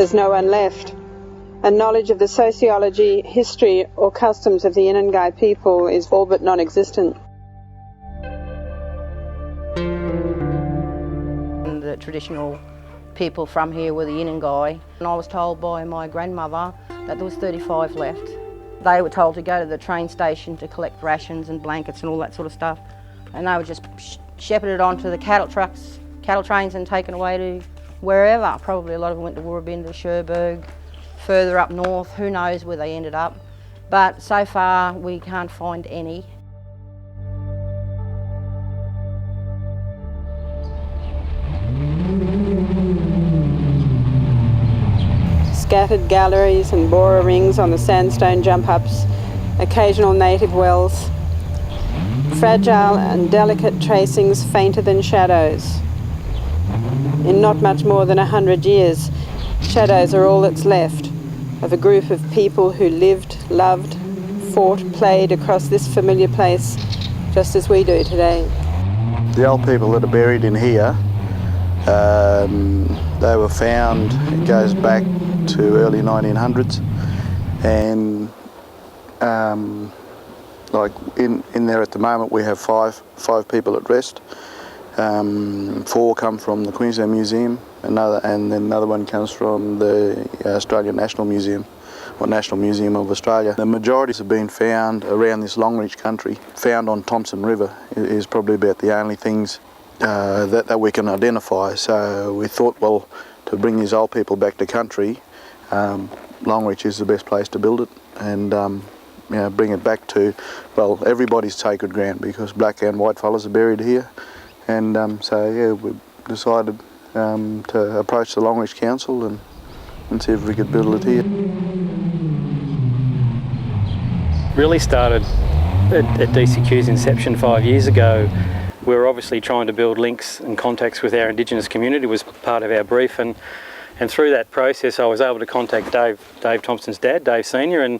There's no one left, and knowledge of the sociology, history or customs of the Iningai people is all but non-existent. The traditional people from here were the Iningai, and I was told by my grandmother that there was 35 left. They were told to go to the train station to collect rations and blankets and all that sort of stuff, and they were just shepherded onto the cattle trains and taken away to wherever. Probably a lot of them went to Woorabin, to Cherbourg, further up north, who knows where they ended up. But so far we can't find any. Scattered galleries and borer rings on the sandstone jump-ups, occasional native wells, fragile and delicate tracings fainter than shadows. In not much more than 100 years, shadows are all that's left of a group of people who lived, loved, fought, played across this familiar place just as we do today. The old people that are buried in here, they were found, it goes back to early 1900s, and like in there at the moment we have five people at rest. 4 come from the Queensland Museum, and then another one comes from the Australian National Museum, or National Museum of Australia. The majority have been found around this Longreach country. Found on Thompson River is probably about the only things that we can identify. So we thought, well, to bring these old people back to country, Longreach is the best place to build it, and bring it back to, well, everybody's sacred ground, because black and white fellas are buried here. And we decided to approach the Longreach Council and see if we could build it here. Really started at DCQ's inception 5 years ago. We were obviously trying to build links and contacts with our Indigenous community, was part of our brief, and through that process I was able to contact Dave Thompson's dad, Dave Senior, and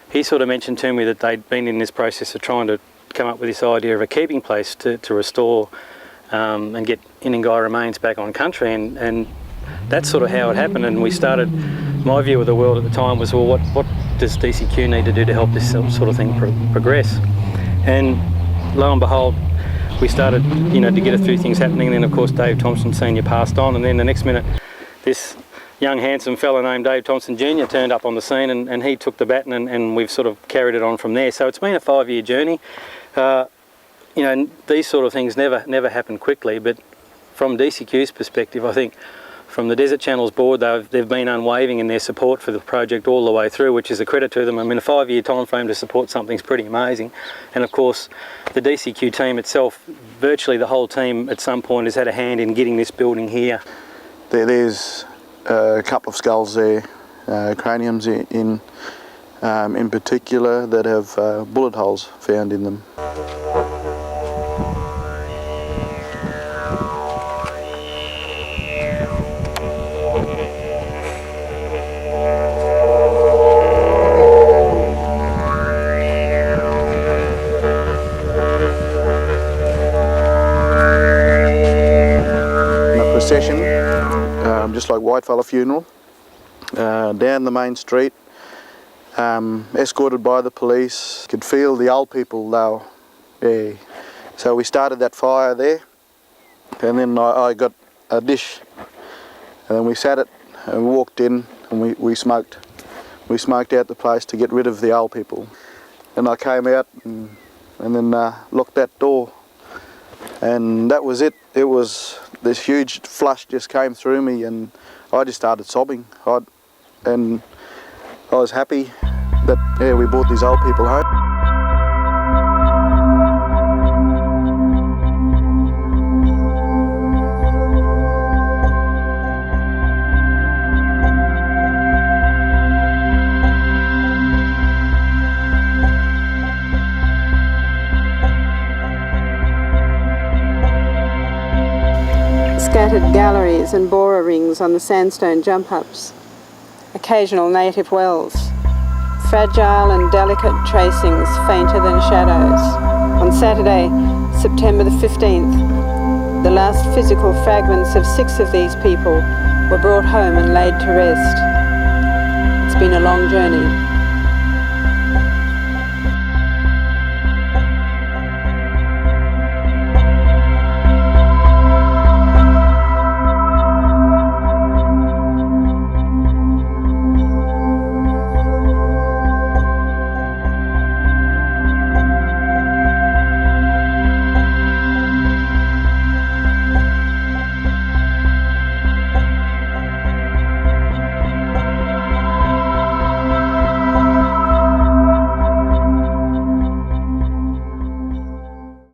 he sort of mentioned to me that they'd been in this process of trying to come up with this idea of a keeping place to restore and get Iningai remains back on country, and that's sort of how it happened. And we started, my view of the world at the time was, well, what does DCQ need to do to help this sort of thing progress? And lo and behold, we started, to get a few things happening, and then of course Dave Thompson Senior passed on, and then the next minute this young handsome fella named Dave Thompson Jr. turned up on the scene, and he took the baton, and we've sort of carried it on from there. So it's been a 5-year journey. These sort of things never happen quickly, but from DCQ's perspective, I think from the Desert Channels Board, they've been unwavering in their support for the project all the way through, which is a credit to them. I mean, a 5-year time frame to support something is pretty amazing. And of course, the DCQ team itself, virtually the whole team at some point has had a hand in getting this building here. There's a couple of skulls there, craniums in particular, that have bullet holes found in them. Procession, just like Whitefella funeral, down the main street, escorted by the police. Could feel the old people though. Yeah. So we started that fire there, and then I got a dish, and then we sat it and walked in, and we smoked. We smoked out the place to get rid of the old people. And I came out and then locked that door, and that was it. It was, this huge flush just came through me, and I just started sobbing. And I was happy that we brought these old people home. Scattered galleries and borer rings on the sandstone jump-ups, occasional native wells, fragile and delicate tracings fainter than shadows. On Saturday, September the 15th, the last physical fragments of 6 of these people were brought home and laid to rest. It's been a long journey.